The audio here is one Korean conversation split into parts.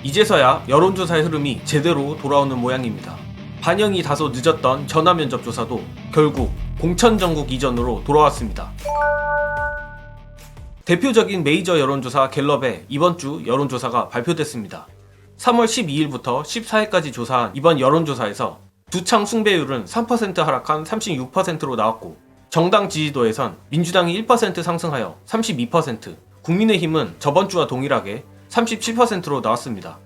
이제서야 여론조사의 흐름이 제대로 돌아오는 모양입니다. 반영이 다소 늦었던 전화면접조사도 결국 공천전국 이전으로 돌아왔습니다. 대표적인 메이저 여론조사 갤럽의 이번 주 여론조사가 발표됐습니다. 3월 12일부터 14일까지 조사한 이번 여론조사에서 두창 숭배율은 3% 하락한 36%로 나왔고, 정당 지지도에선 민주당이 1% 상승하여 32%, 국민의힘은 저번 주와 동일하게 37%로 나왔습니다.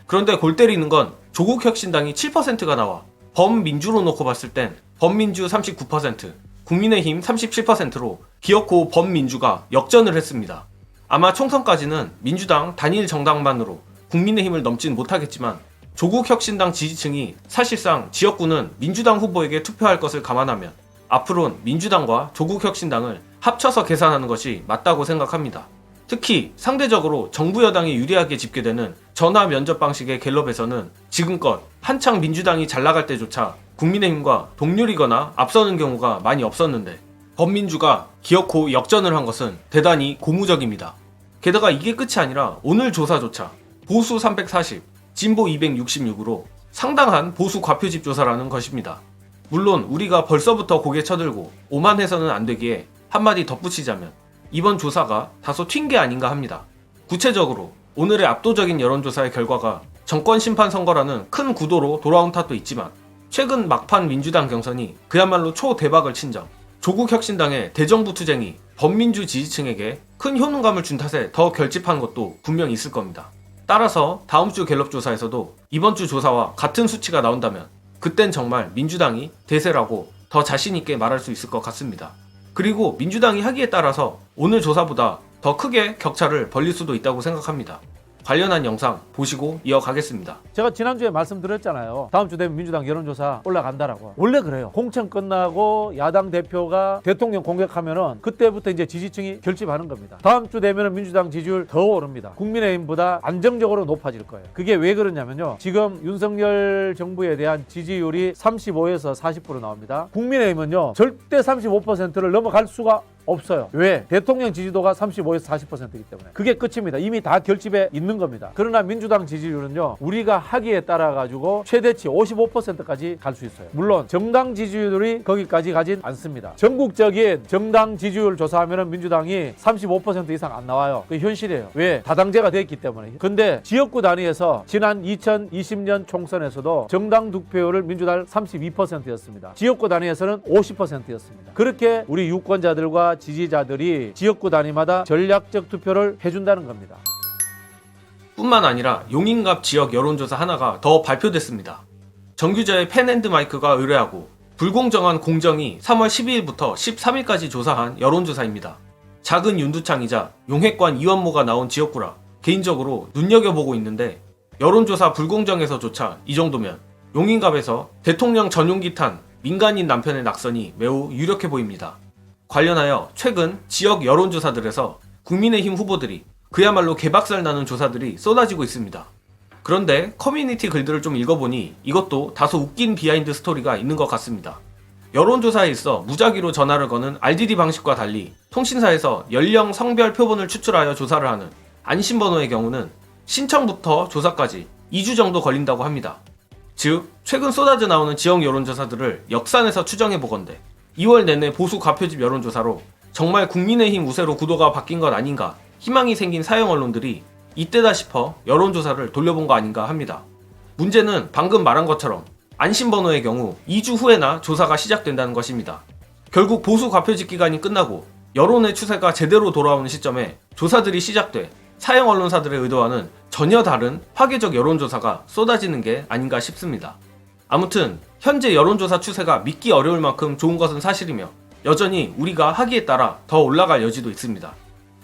그런데 골 때리는 건 조국혁신당이 7%가 나와 범민주로 놓고 봤을 땐 범민주 39%, 국민의힘 37%로 기어코 범민주가 역전을 했습니다. 아마 총선까지는 민주당 단일 정당만으로 국민의힘을 넘진 못하겠지만, 조국혁신당 지지층이 사실상 지역구는 민주당 후보에게 투표할 것을 감안하면 앞으로는 민주당과 조국혁신당을 합쳐서 계산하는 것이 맞다고 생각합니다. 특히 상대적으로 정부 여당이 유리하게 집계되는 전화 면접 방식의 갤럽에서는 지금껏 한창 민주당이 잘 나갈 때조차 국민의힘과 동률이거나 앞서는 경우가 많이 없었는데, 범민주가 기어코 역전을 한 것은 대단히 고무적입니다. 게다가 이게 끝이 아니라 오늘 조사조차 보수 340, 진보 266으로 상당한 보수 과표집 조사라는 것입니다. 물론 우리가 벌써부터 고개 쳐들고 오만해서는 안 되기에 한마디 덧붙이자면 이번 조사가 다소 튄 게 아닌가 합니다. 구체적으로 오늘의 압도적인 여론조사의 결과가 정권 심판 선거라는 큰 구도로 돌아온 탓도 있지만, 최근 막판 민주당 경선이 그야말로 초대박을 친 점, 조국혁신당의 대정부 투쟁이 범민주 지지층에게 큰 효능감을 준 탓에 더 결집한 것도 분명히 있을 겁니다. 따라서 다음 주 갤럽 조사에서도 이번 주 조사와 같은 수치가 나온다면 그땐 정말 민주당이 대세라고 더 자신있게 말할 수 있을 것 같습니다. 그리고 민주당이 하기에 따라서 오늘 조사보다 더 크게 격차를 벌릴 수도 있다고 생각합니다. 관련한 영상 보시고 이어가겠습니다. 제가 지난주에 말씀드렸잖아요. 다음 주 되면 민주당 여론조사 올라간다라고. 원래 그래요. 공천 끝나고 야당 대표가 대통령 공격하면은 그때부터 이제 지지층이 결집하는 겁니다. 다음 주 되면은 민주당 지지율 더 오릅니다. 국민의힘보다 안정적으로 높아질 거예요. 그게 왜 그러냐면요, 지금 윤석열 정부에 대한 지지율이 35에서 40% 나옵니다. 국민의힘은요 절대 35%를 넘어갈 수가 없어요. 왜? 대통령 지지도가 35에서 40%이기 때문에. 그게 끝입니다. 이미 다 결집해 있는 겁니다. 그러나 민주당 지지율은요, 우리가 하기에 따라 가지고 최대치 55%까지 갈 수 있어요. 물론 정당 지지율이 거기까지 가진 않습니다. 전국적인 정당 지지율 조사하면 민주당이 35% 이상 안 나와요. 그게 현실이에요. 왜? 다당제가 됐기 때문에. 근데 지역구 단위에서 지난 2020년 총선에서도 정당 득표율을 민주당 32%였습니다. 지역구 단위에서는 50%였습니다. 그렇게 우리 유권자들과 지지자들이 지역구 단위마다 전략적 투표를 해준다는 겁니다. 뿐만 아니라 용인갑 지역 여론조사 하나가 더 발표됐습니다. 정규저의 펜앤드마이크가 의뢰하고 불공정한 공정이 3월 12일부터 13일까지 조사한 여론조사입니다. 작은 윤두창이자 용획관 이원모가 나온 지역구라 개인적으로 눈여겨보고 있는데, 여론조사 불공정에서조차 이 정도면 용인갑에서 대통령 전용기 탄 민간인 남편의 낙선이 매우 유력해 보입니다. 관련하여 최근 지역 여론조사들에서 국민의힘 후보들이 그야말로 개박살 나는 조사들이 쏟아지고 있습니다. 그런데 커뮤니티 글들을 좀 읽어보니 이것도 다소 웃긴 비하인드 스토리가 있는 것 같습니다. 여론조사에 있어 무작위로 전화를 거는 RDD 방식과 달리 통신사에서 연령, 성별 표본을 추출하여 조사를 하는 안심번호의 경우는 신청부터 조사까지 2주 정도 걸린다고 합니다. 즉, 최근 쏟아져 나오는 지역 여론조사들을 역산해서 추정해보건대 2월 내내 보수 과표집 여론조사로 정말 국민의힘 우세로 구도가 바뀐 것 아닌가 희망이 생긴 사형 언론들이 이때다 싶어 여론조사를 돌려본 거 아닌가 합니다. 문제는 방금 말한 것처럼 안심번호의 경우 2주 후에나 조사가 시작된다는 것입니다. 결국 보수 과표집 기간이 끝나고 여론의 추세가 제대로 돌아오는 시점에 조사들이 시작돼 사형 언론사들의 의도와는 전혀 다른 파괴적 여론조사가 쏟아지는 게 아닌가 싶습니다. 아무튼 현재 여론조사 추세가 믿기 어려울 만큼 좋은 것은 사실이며 여전히 우리가 하기에 따라 더 올라갈 여지도 있습니다.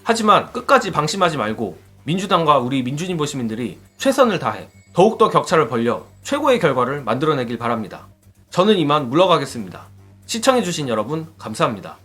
하지만 끝까지 방심하지 말고 민주당과 우리 민주진보 시민들이 최선을 다해 더욱더 격차를 벌려 최고의 결과를 만들어내길 바랍니다. 저는 이만 물러가겠습니다. 시청해주신 여러분 감사합니다.